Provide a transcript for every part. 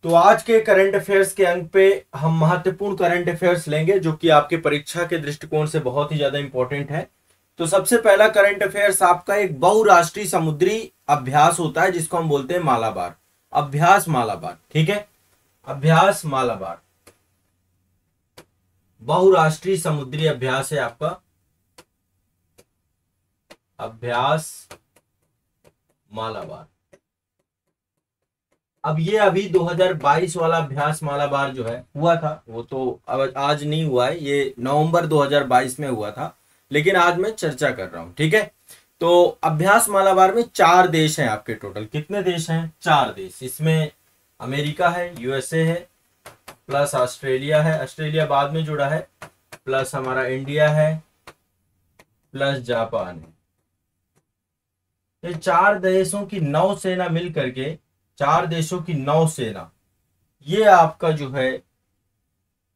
तो आज के करंट अफेयर्स के अंक पे हम महत्वपूर्ण करंट अफेयर्स लेंगे जो कि आपके परीक्षा के दृष्टिकोण से बहुत ही ज्यादा इंपॉर्टेंट है। तो सबसे पहला करंट अफेयर्स आपका एक बहुराष्ट्रीय समुद्री अभ्यास होता है जिसको हम बोलते हैं मालाबार अभ्यास। मालाबार, ठीक है, अभ्यास मालाबार बहुराष्ट्रीय समुद्री अभ्यास है आपका, अभ्यास मालाबार। अब ये अभी 2022 वाला अभ्यास मालाबार जो है हुआ था, वो तो अब आज नहीं हुआ है, ये नवंबर 2022 में हुआ था, लेकिन आज मैं चर्चा कर रहा हूं, ठीक है। तो अभ्यास मालाबार में 4 देश हैं आपके। टोटल कितने देश हैं? 4 देश। इसमें अमेरिका है, यूएसए है, प्लस ऑस्ट्रेलिया है, ऑस्ट्रेलिया बाद में जुड़ा है, प्लस हमारा इंडिया है, प्लस जापान है। ये 4 देशों की नौसेना मिल करके, 4 देशों की नौसेना, ये आपका जो है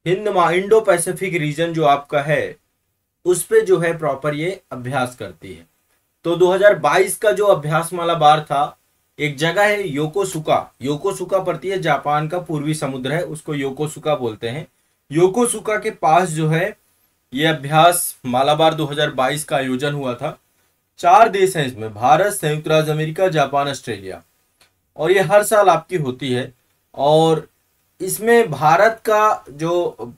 इंडो पैसिफिक रीजन जो आपका है उस पे जो है प्रॉपर ये अभ्यास करती है। तो 2022 का जो अभ्यास मालाबार था, एक जगह है योकोसुका, योकोसुका पड़ती है, जापान का पूर्वी समुद्र है, उसको योकोसुका बोलते हैं। योकोसुका के पास जो है ये अभ्यास मालाबार 2022 का आयोजन हुआ था। 4 देश हैं इसमें, भारत, संयुक्त राज्य अमेरिका, जापान, ऑस्ट्रेलिया, और ये हर साल आपकी होती है। और इसमें भारत का जो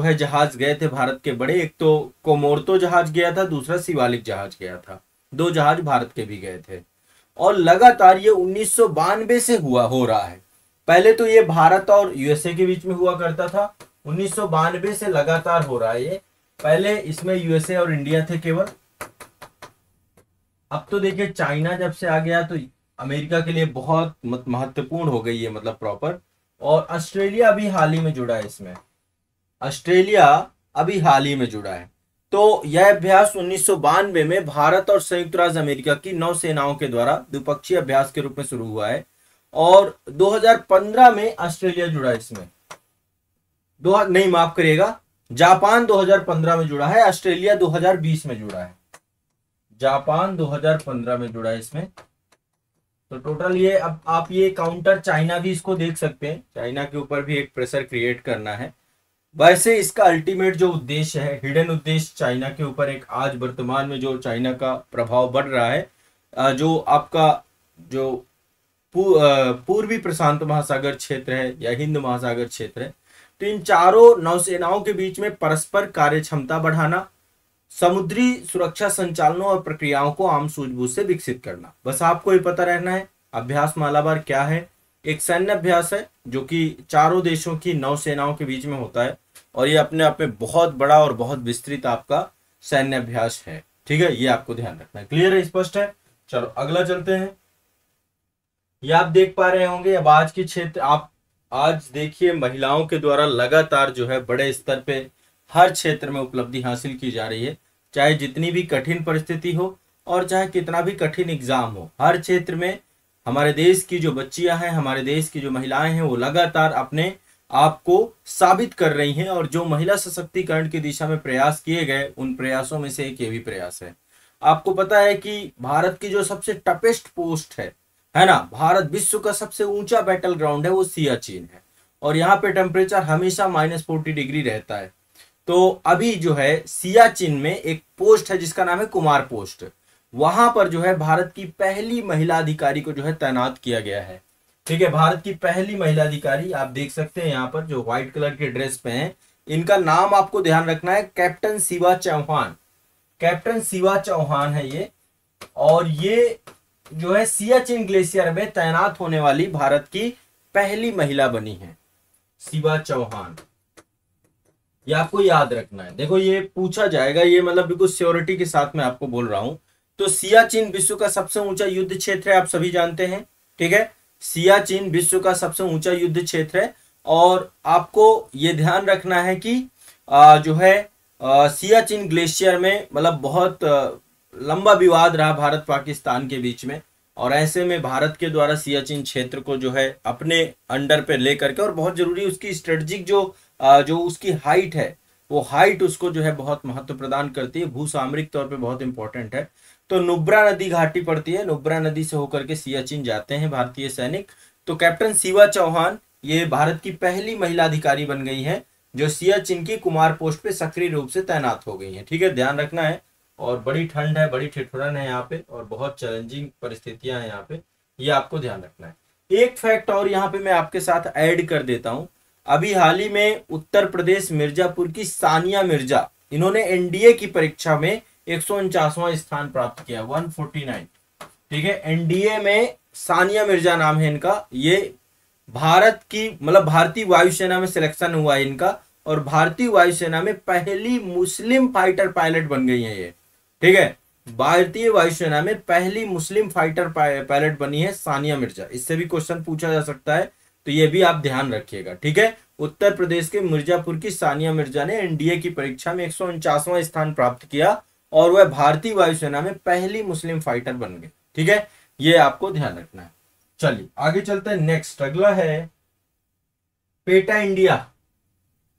है जहाज गए थे भारत के बड़े, एक तो कोमोर्तो जहाज गया था, दूसरा शिवालिक जहाज गया था। 2 जहाज भारत के भी गए थे और लगातार ये 1992 से हो रहा है। पहले तो ये भारत और यूएसए के बीच में हुआ करता था, 1992 से लगातार हो रहा है ये। पहले इसमें यूएसए और इंडिया थे केवल, अब तो देखिए चाइना जब से आ गया तो अमेरिका के लिए बहुत महत्वपूर्ण हो गई है, मतलब प्रॉपर। और ऑस्ट्रेलिया अभी हाल ही में जुड़ा है इसमें, ऑस्ट्रेलिया अभी हाल ही में जुड़ा है। तो यह अभ्यास 1992 में भारत और संयुक्त राज्य अमेरिका की नौसेनाओं के द्वारा द्विपक्षीय अभ्यास के रूप में शुरू हुआ है और 2015 में ऑस्ट्रेलिया जुड़ा है इसमें। नहीं माफ करिएगा, जापान 2015 में जुड़ा है, ऑस्ट्रेलिया 2020 में जुड़ा है, जापान 2015 में जुड़ा है इसमें। तो टोटल ये, अब आप ये काउंटर चाइना भी इसको देख सकते हैं, चाइना के ऊपर भी एक प्रेशर क्रिएट करना है। वैसे इसका अल्टीमेट जो उद्देश्य है, हिडन उद्देश्य चाइना के ऊपर एक आज वर्तमान में जो चाइना का प्रभाव बढ़ रहा है, जो आपका जो पूर्वी प्रशांत महासागर क्षेत्र है या हिंद महासागर क्षेत्र है, तो इन चारों नौसेनाओं के बीच में परस्पर कार्य क्षमता बढ़ाना, समुद्री सुरक्षा संचालनों और प्रक्रियाओं को आम सूझबूझ से विकसित करना। बस आपको ये पता रहना है अभ्यास मालाबार क्या है। एक सैन्य अभ्यास है जो कि चारों देशों की नौसेनाओं के बीच में होता है और ये अपने आप में बहुत बड़ा और बहुत विस्तृत आपका सैन्य अभ्यास है, ठीक है, ये आपको ध्यान रखना है। क्लियर है, स्पष्ट है? चलो अगला चलते हैं। ये आप देख पा रहे होंगे, अब आज की क्षेत्र, आप आज देखिए महिलाओं के द्वारा लगातार जो है बड़े स्तर पे हर क्षेत्र में उपलब्धि हासिल की जा रही है, चाहे जितनी भी कठिन परिस्थिति हो और चाहे कितना भी कठिन एग्जाम हो, हर क्षेत्र में हमारे देश की जो बच्चियां हैं, हमारे देश की जो महिलाएं हैं, वो लगातार अपने आप को साबित कर रही हैं। और जो महिला सशक्तिकरण की दिशा में प्रयास किए गए, उन प्रयासों में से एक ये भी प्रयास है। आपको पता है कि भारत की जो सबसे टफेस्ट पोस्ट है ना, भारत विश्व का सबसे ऊंचा बैटल ग्राउंड है, वो सियाचिन है और यहाँ पे टेम्परेचर हमेशा -40 डिग्री रहता है। तो अभी जो है सियाचिन में एक पोस्ट है जिसका नाम है कुमार पोस्ट, वहां पर जो है भारत की पहली महिला अधिकारी को जो है तैनात किया गया है, ठीक है। भारत की पहली महिला अधिकारी आप देख सकते हैं यहाँ पर, जो व्हाइट कलर के ड्रेस पे हैं, इनका नाम आपको ध्यान रखना है, कैप्टन शिवा चौहान, कैप्टन शिवा चौहान है ये। और ये जो है सियाचिन ग्लेशियर में तैनात होने वाली भारत की पहली महिला बनी है, शिवा चौहान, ये आपको याद रखना है। देखो ये पूछा जाएगा, ये मतलब बिल्कुल श्योरिटी के साथ मैं आपको बोल रहा हूं। तो सियाचिन विश्व का सबसे ऊंचा युद्ध क्षेत्र है, आप सभी जानते हैं, ठीक है। सियाचिन विश्व का सबसे ऊंचा युद्ध क्षेत्र है और आपको ये ध्यान रखना है कि जो है सियाचिन ग्लेशियर में मतलब बहुत लंबा विवाद रहा भारत पाकिस्तान के बीच में, और ऐसे में भारत के द्वारा सियाचिन क्षेत्र को जो है अपने अंडर पे लेकर के, और बहुत जरूरी उसकी स्ट्रेटेजिक जो उसकी हाइट है, वो हाइट उसको जो है बहुत महत्व प्रदान करती है, भूसामरिक तौर पे बहुत इंपॉर्टेंट है। तो नुब्रा नदी घाटी पड़ती है, नुब्रा नदी से होकर के सियाचिन जाते हैं भारतीय सैनिक। तो कैप्टन शिवा चौहान ये भारत की पहली महिला अधिकारी बन गई है जो सियाचिन की कुमार पोस्ट पे सक्रिय रूप से तैनात हो गई है। ठीक है, ध्यान रखना है। और बड़ी ठंड है, बड़ी ठिठुरन है यहाँ पे, और बहुत चैलेंजिंग परिस्थितियां हैं यहाँ पे, ये आपको ध्यान रखना है। एक फैक्ट और यहाँ पे मैं आपके साथ ऐड कर देता हूँ। अभी हाल ही में उत्तर प्रदेश मिर्जापुर की सानिया मिर्जा, इन्होंने एनडीए की परीक्षा में 149वां स्थान प्राप्त किया, 149। ठीक है, एनडीए में सानिया मिर्जा नाम है इनका। ये भारत की मतलब भारतीय वायुसेना में सिलेक्शन हुआ है इनका, और भारतीय वायुसेना में पहली मुस्लिम फाइटर पायलट बन गई है ये। ठीक है, भारतीय वायुसेना में पहली मुस्लिम फाइटर पायलट बनी है सानिया मिर्जा। इससे भी क्वेश्चन पूछा जा सकता है, तो ये भी आप ध्यान रखिएगा। ठीक है, उत्तर प्रदेश के मिर्जापुर की सानिया मिर्जा ने एनडीए की परीक्षा में 149वां स्थान प्राप्त किया, और वह भारतीय वायुसेना में पहली मुस्लिम फाइटर बन गई। ठीक है, ये आपको ध्यान रखना है। चलिए आगे चलते हैं। नेक्स्ट अगला है पेटा इंडिया।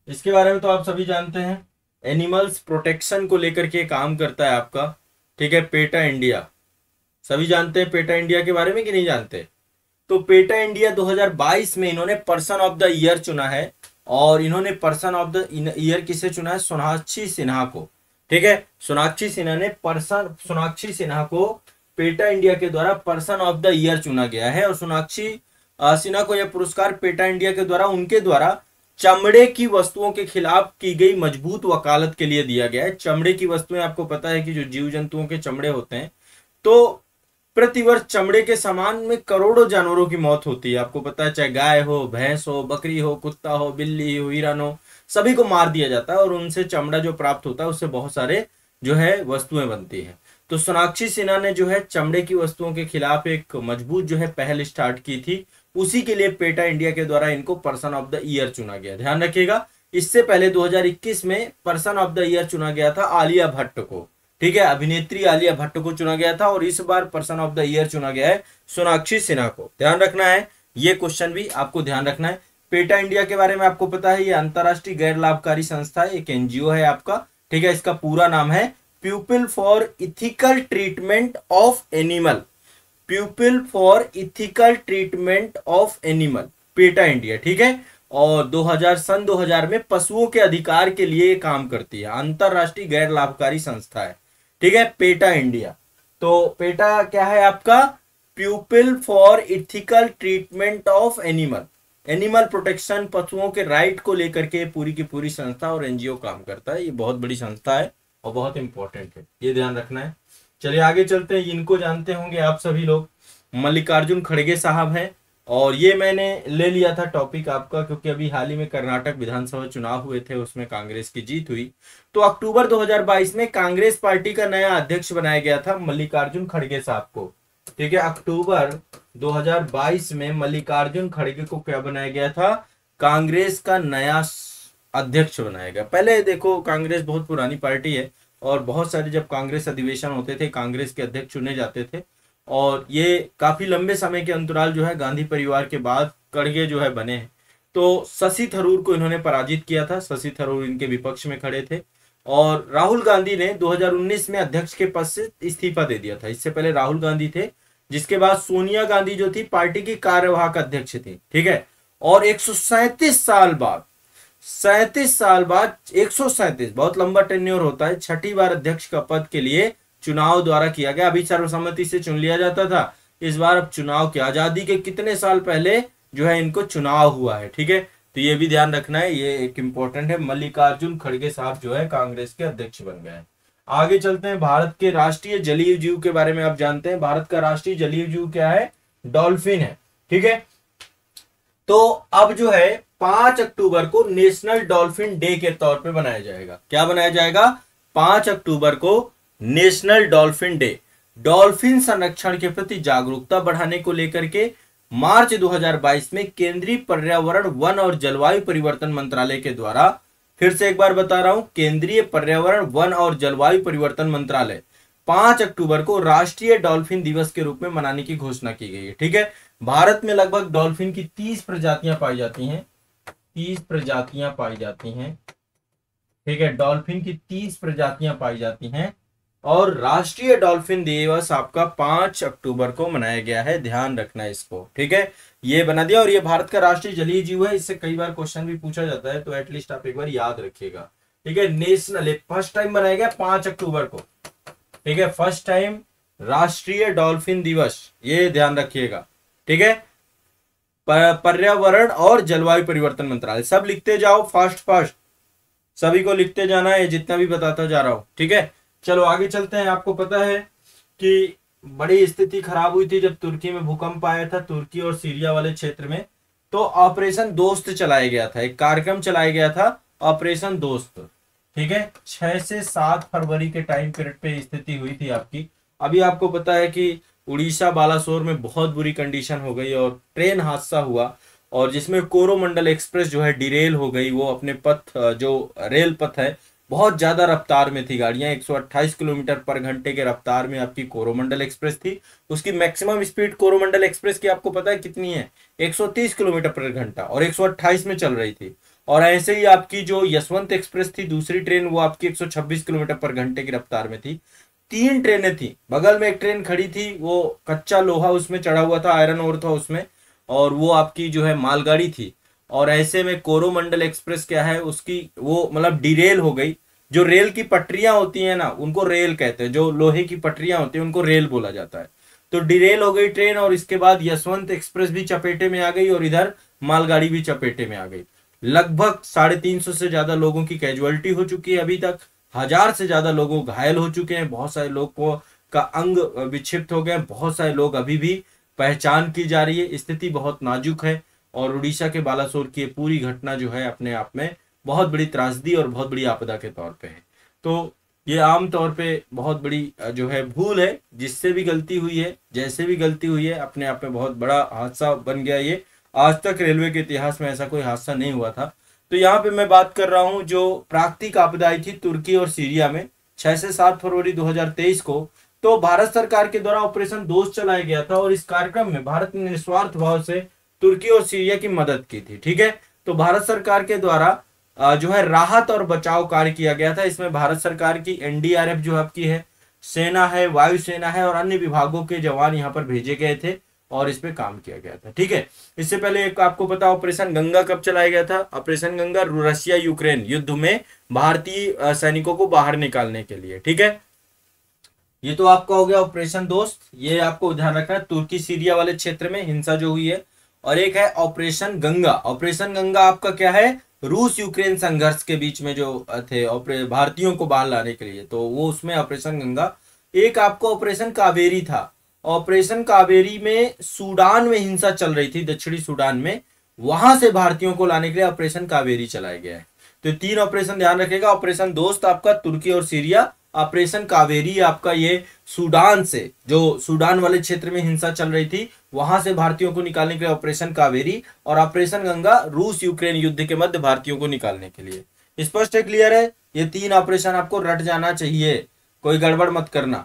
इसके बारे में तो आप सभी जानते हैं, एनिमल्स प्रोटेक्शन को लेकर के काम करता है आपका। ठीक है, पेटा इंडिया सभी जानते हैं पेटा इंडिया के बारे में कि नहीं जानते? तो पेटा इंडिया 2022 में इन्होंने पर्सन ऑफ द ईयर चुना है, और इन्होंने पर्सन ऑफ द ईयर किसे चुना है? सोनाक्षी सिन्हा को। ठीक है, सोनाक्षी सिन्हा को पेटा इंडिया के द्वारा पर्सन ऑफ द ईयर चुना गया है। और सोनाक्षी सिन्हा को यह पुरस्कार पेटा इंडिया के द्वारा उनके द्वारा चमड़े की वस्तुओं के खिलाफ की गई मजबूत वकालत के लिए दिया गया है। चमड़े की वस्तुएं, आपको पता है कि जो जीव जंतुओं के चमड़े होते हैं, तो प्रतिवर्ष चमड़े के सामान में करोड़ों जानवरों की मौत होती है। आपको पता है, चाहे गाय हो, भैंस हो, बकरी हो, कुत्ता हो, बिल्ली हो, हिरन हो, सभी को मार दिया जाता है, और उनसे चमड़ा जो प्राप्त होता है उससे बहुत सारे जो है वस्तुएं बनती है। तो सोनाक्षी सिन्हा ने जो है चमड़े की वस्तुओं के खिलाफ एक मजबूत जो है पहल स्टार्ट की थी। उसी के लिए पेटा इंडिया के द्वारा इनको पर्सन ऑफ द ईयर चुना गया। ध्यान रखिएगा, इससे पहले 2021 में पर्सन ऑफ द ईयर चुना गया था आलिया भट्ट को। ठीक है, अभिनेत्री आलिया भट्ट को चुना गया था, और इस बार पर्सन ऑफ द ईयर चुना गया है सोनाक्षी सिन्हा को। ध्यान रखना है, ये क्वेश्चन भी आपको ध्यान रखना है। पेटा इंडिया के बारे में आपको पता है, ये अंतरराष्ट्रीय गैर लाभकारी संस्था है, एक एनजीओ है आपका। ठीक है, इसका पूरा नाम है people for ethical treatment of animal. People for ethical treatment of animal, PETA India. ठीक है, और 2000 में पशुओं के अधिकार के लिए काम करती है, अंतरराष्ट्रीय गैर लाभकारी संस्था है। ठीक है, पेटा इंडिया। तो पेटा क्या है आपका? People for ethical treatment of animal, animal protection, पशुओं के राइट को लेकर के पूरी की पूरी संस्था और एनजीओ काम करता है। ये बहुत बड़ी संस्था है और बहुत इंपॉर्टेंट है, ये ध्यान रखना है। चलिए आगे चलते हैं। इनको जानते होंगे आप सभी लोग, मल्लिकार्जुन खड़गे साहब हैं, और ये मैंने ले लिया था टॉपिक आपका क्योंकि अभी हाल ही में कर्नाटक विधानसभा चुनाव हुए थे, उसमें कांग्रेस की जीत हुई। तो अक्टूबर 2022 में कांग्रेस पार्टी का नया अध्यक्ष बनाया गया था मल्लिकार्जुन खड़गे साहब को। ठीक है, अक्टूबर 2022 में मल्लिकार्जुन खड़गे को क्या बनाया गया था? कांग्रेस का नया अध्यक्ष बनाया गया। पहले देखो, कांग्रेस बहुत पुरानी पार्टी है, और बहुत सारे जब कांग्रेस अधिवेशन होते थे कांग्रेस के अध्यक्ष चुने जाते थे, और ये काफी लंबे समय के अंतराल जो है गांधी परिवार के बाद खड़गे जो है बने हैं। तो शशि थरूर को इन्होंने पराजित किया था, शशि थरूर इनके विपक्ष में खड़े थे, और राहुल गांधी ने 2019 में अध्यक्ष के पद से इस्तीफा दे दिया था। इससे पहले राहुल गांधी थे, जिसके बाद सोनिया गांधी जो थी पार्टी की कार्यवाहक अध्यक्ष थी। ठीक है, और 137 साल बाद 137 बहुत लंबा टेन्योर होता है, छठी बार अध्यक्ष का पद के लिए चुनाव द्वारा किया गया। अभी सर्वसम्मति से चुन लिया जाता था, इस बार अब चुनाव के आजादी के कितने साल पहले जो है इनको चुनाव हुआ है। ठीक है, तो ये भी ध्यान रखना है, ये एक इंपॉर्टेंट है। मल्लिकार्जुन खड़गे साहब जो है कांग्रेस के अध्यक्ष बन गए हैं। आगे चलते हैं। भारत के राष्ट्रीय जलीय जीव के बारे में आप जानते हैं, भारत का राष्ट्रीय जलीय जीव क्या है? डॉल्फिन है। ठीक है, तो अब जो है 5 अक्टूबर को नेशनल डॉल्फिन डे के तौर पे बनाया जाएगा। क्या बनाया जाएगा? 5 अक्टूबर को नेशनल डॉल्फिन डे। डॉल्फिन संरक्षण के प्रति जागरूकता बढ़ाने को लेकर के मार्च 2022 में केंद्रीय पर्यावरण, वन और जलवायु परिवर्तन मंत्रालय के द्वारा, फिर से एक बार बता रहा हूं, केंद्रीय पर्यावरण, वन और जलवायु परिवर्तन मंत्रालय 5 अक्टूबर को राष्ट्रीय डॉल्फिन दिवस के रूप में मनाने की घोषणा की गई है। ठीक है, भारत में लगभग डॉल्फिन की 30 प्रजातियां पाई जाती हैं। 30 प्रजातियां पाई जाती हैं। ठीक है, डॉल्फिन की 30 प्रजातियां पाई जाती हैं और राष्ट्रीय डॉल्फिन दिवस आपका 5 अक्टूबर को मनाया गया है, ध्यान रखना इसको, ठीक है। ये बना दिया। और ये भारत का राष्ट्रीय जलीय जीव है, इससे कई बार क्वेश्चन भी पूछा जाता है, तो एटलीस्ट आप एक बार याद रखिएगा, ठीक है। नेशनल फर्स्ट टाइम बनाया गया 5 अक्टूबर को, ठीक है, फर्स्ट टाइम राष्ट्रीय डॉल्फिन दिवस, ये ध्यान रखिएगा, ठीक है। पर्यावरण और जलवायु परिवर्तन मंत्रालय, सब लिखते जाओ फास्ट फास्ट, सभी को लिखते जाना है जितना भी बताता जा रहा हूं, ठीक है। चलो आगे चलते हैं। आपको पता है कि बड़ी स्थिति खराब हुई थी जब तुर्की में भूकंप आया था, तुर्की और सीरिया वाले क्षेत्र में, तो ऑपरेशन दोस्त चलाया गया था, एक कार्यक्रम चलाया गया था ऑपरेशन दोस्त, ठीक है। 6 से 7 फरवरी के टाइम पीरियड पे स्थिति हुई थी आपकी। अभी आपको पता है कि उड़ीसा बालासोर में बहुत बुरी कंडीशन हो गई और ट्रेन हादसा हुआ, और जिसमें कोरोमंडल एक्सप्रेस जो है डिरेल हो गई। वो अपने पथ, जो रेल पथ है, बहुत ज्यादा रफ्तार में थी गाड़ियां, 128 किलोमीटर पर घंटे के रफ्तार में आपकी कोरोमंडल एक्सप्रेस थी। उसकी मैक्सिमम स्पीड कोरोमंडल एक्सप्रेस की आपको पता है कितनी है? 130 किलोमीटर पर घंटा, और 128 में चल रही थी। और ऐसे ही आपकी जो यशवंत एक्सप्रेस थी दूसरी ट्रेन, वो आपकी 126 किलोमीटर पर घंटे की रफ्तार में थी। 3 ट्रेनें थी, बगल में एक ट्रेन खड़ी थी, वो कच्चा लोहा उसमें चढ़ा हुआ था, आयरन ओर था उसमें, और वो आपकी जो है मालगाड़ी थी। और ऐसे में कोरोमंडल एक्सप्रेस क्या है, उसकी वो मतलब डिरेल हो गई। जो रेल की पटरियां होती हैं ना, उनको रेल कहते हैं, जो लोहे की पटरियां होती हैं उनको रेल बोला जाता है। तो डिरेल हो गई ट्रेन, और इसके बाद यशवंत एक्सप्रेस भी चपेटे में आ गई, और इधर मालगाड़ी भी चपेटे में आ गई। लगभग 350 से ज्यादा लोगों की कैजुअलिटी हो चुकी है अभी तक, 1000 से ज्यादा लोग घायल हो चुके हैं, बहुत सारे लोगों का अंग विक्षिप्त हो गए, बहुत सारे लोग अभी भी पहचान की जा रही है। स्थिति बहुत नाजुक है, और उड़ीसा के बालासोर की पूरी घटना जो है अपने आप में बहुत बड़ी त्रासदी और बहुत बड़ी आपदा के तौर पे है। तो ये आम तौर पे बहुत बड़ी जो है भूल है, जिससे भी गलती हुई है, जैसे भी गलती हुई है, अपने आप में बहुत बड़ा हादसा बन गया ये। आज तक रेलवे के इतिहास में ऐसा कोई हादसा नहीं हुआ था। तो यहाँ पे मैं बात कर रहा हूँ जो प्राकृतिक आपदा आई थी तुर्की और सीरिया में 6 से 7 फरवरी 2023 को। तो भारत सरकार के द्वारा ऑपरेशन दोस्त चलाया गया था, और इस कार्यक्रम में भारत ने निस्वार्थ भाव से तुर्की और सीरिया की मदद की थी, ठीक है। तो भारत सरकार के द्वारा जो है राहत और बचाव कार्य किया गया था। इसमें भारत सरकार की एनडीआरएफ जो आपकी है, सेना है, वायुसेना है, और अन्य विभागों के जवान यहाँ पर भेजे गए थे, और इस पे काम किया गया था, ठीक है। इससे पहले एक आपको पता ऑपरेशन गंगा कब चलाया गया था? ऑपरेशन गंगा रशिया यूक्रेन युद्ध में भारतीय सैनिकों को बाहर निकालने के लिए, ठीक है। ये तो आपका हो गया ऑपरेशन दोस्त, ये आपको ध्यान रखना है, तुर्की सीरिया वाले क्षेत्र में हिंसा जो हुई है। और एक है ऑपरेशन गंगा। ऑपरेशन गंगा आपका क्या है? रूस यूक्रेन संघर्ष के बीच में जो थे भारतीयों को बाहर लाने के लिए, तो वो उसमें ऑपरेशन गंगा। एक आपको ऑपरेशन कावेरी था। ऑपरेशन कावेरी में सूडान में हिंसा चल रही थी, दक्षिणी सूडान में, वहां से भारतीयों को लाने के लिए ऑपरेशन कावेरी चलाया गया है। तो 3 ऑपरेशन ध्यान रखेगा। ऑपरेशन दोस्त आपका तुर्की और सीरिया, ऑपरेशन कावेरी आपका ये सूडान से, जो सूडान वाले क्षेत्र में हिंसा चल रही थी वहां से भारतीयों को निकालने के लिए ऑपरेशन कावेरी, और ऑपरेशन गंगा रूस यूक्रेन युद्ध के मध्य भारतीयों को निकालने के लिए। स्पष्ट है, क्लियर है? ये 3 ऑपरेशन आपको रट जाना चाहिए, कोई गड़बड़ मत करना,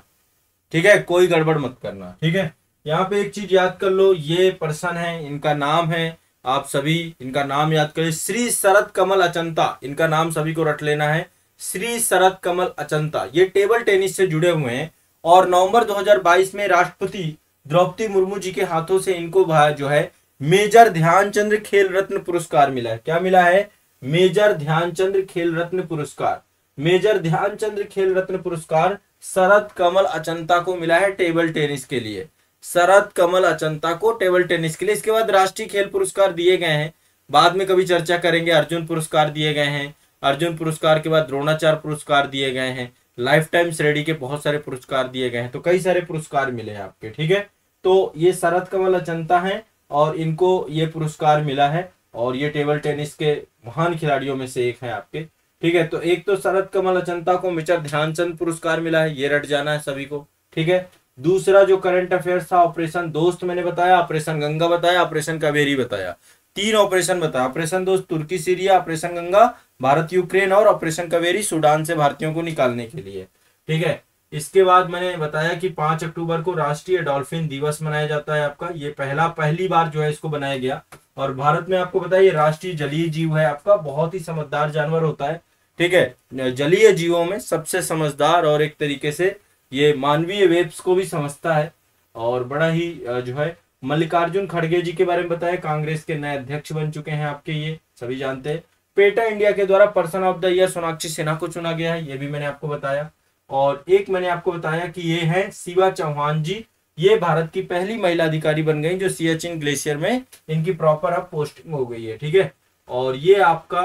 ठीक है, कोई गड़बड़ मत करना, ठीक है। यहाँ पे एक चीज याद कर लो, ये पर्सन है, इनका नाम है, आप सभी इनका नाम याद करें, श्री शरद कमल अचंता, इनका नाम सभी को रट लेना है, श्री शरद कमल अचंता। ये टेबल टेनिस से जुड़े हुए हैं, और नवंबर 2022 में राष्ट्रपति द्रौपदी मुर्मू जी के हाथों से इनको जो है मेजर ध्यानचंद्र खेल रत्न पुरस्कार मिला है। क्या मिला है? मेजर ध्यानचंद्र खेल रत्न पुरस्कार। मेजर ध्यानचंद्र खेल रत्न पुरस्कार शरद कमल अचंता को मिला है टेबल टेनिस के लिए, शरद कमल अचंता को टेबल टेनिस के लिए। इसके बाद राष्ट्रीय खेल पुरस्कार दिए गए हैं, बाद में कभी चर्चा करेंगे। अर्जुन पुरस्कार दिए गए हैं, अर्जुन पुरस्कार के बाद द्रोणाचार्य पुरस्कार दिए गए हैं, लाइफ टाइम श्रेणी के बहुत सारे पुरस्कार दिए गए हैं, तो कई सारे पुरस्कार मिले हैं आपके, ठीक है। तो ये शरद कमल अचंता हैं, और इनको ये पुरस्कार मिला है, और ये टेबल टेनिस के महान खिलाड़ियों में से एक है आपके, ठीक है। तो एक तो शरद कमल अचंता को मेजर ध्यानचंद पुरस्कार मिला है, ये रट जाना है सभी को, ठीक है। दूसरा जो करंट अफेयर्स था, ऑपरेशन दोस्त मैंने बताया, ऑपरेशन गंगा बताया, ऑपरेशन कावेरी बताया, 3 ऑपरेशन बताया। ऑपरेशन दोस्त तुर्की Syria, operation Ganga Bharat Ukraine, और ऑपरेशन कावेरी सूडान से भारतीयों को निकालने के लिए, ठीक है। इसके बाद मैंने बताया कि 5 अक्टूबर को राष्ट्रीय डॉल्फिन दिवस मनाया जाता है आपका, ये पहली बार जो है इसको बनाया गया। और भारत में आपको पता है ये राष्ट्रीय जलीय जीव है आपका, बहुत ही समझदार जानवर होता है, ठीक है। जलीय जीवों में सबसे समझदार और एक तरीके से ये मानवीय वेब्स को भी समझता है और बड़ा ही जो है, मल्लिकार्जुन खड़गे जी के बारे में बताया, कांग्रेस के नए अध्यक्ष बन चुके हैं आपके, ये सभी जानते हैं। पेटा इंडिया के द्वारा person of the year Sonakshi Sinha को चुना गया है, ये भी मैंने आपको बताया। और एक मैंने आपको बताया कि ये है शिवा चौहान जी, ये भारत की पहली महिला अधिकारी बन गई जो सियाचिन ग्लेशियर में इनकी प्रॉपर अब पोस्टिंग हो गई है, ठीक है। और ये आपका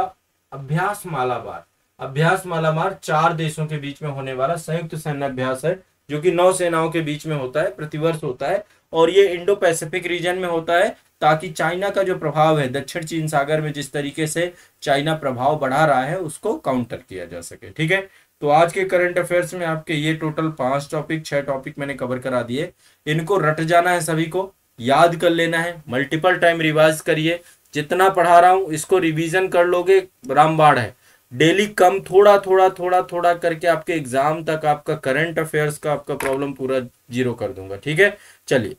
अभ्यास मालाबार, अभ्यास मालाबार 4 देशों के बीच में होने वाला संयुक्त सैन्य अभ्यास है, जो कि 9 सेनाओं के बीच में होता है, प्रतिवर्ष होता है। और ये इंडो पैसिफिक रीजन में होता है, ताकि चाइना का जो प्रभाव है दक्षिण चीन सागर में, जिस तरीके से चाइना प्रभाव बढ़ा रहा है, उसको काउंटर किया जा सके, ठीक है। तो आज के करंट अफेयर्स में आपके ये टोटल 5 टॉपिक, 6 टॉपिक मैंने कवर करा दिए। इनको रट जाना है, सभी को याद कर लेना है, मल्टीपल टाइम रिवाइज करिए। जितना पढ़ा रहा हूं इसको रिवीजन कर लोगे, रामबाण है। डेली कम, थोड़ा थोड़ा थोड़ा थोड़ा करके आपके एग्जाम तक आपका करंट अफेयर्स का आपका प्रॉब्लम पूरा जीरो कर दूंगा, ठीक है। चलिए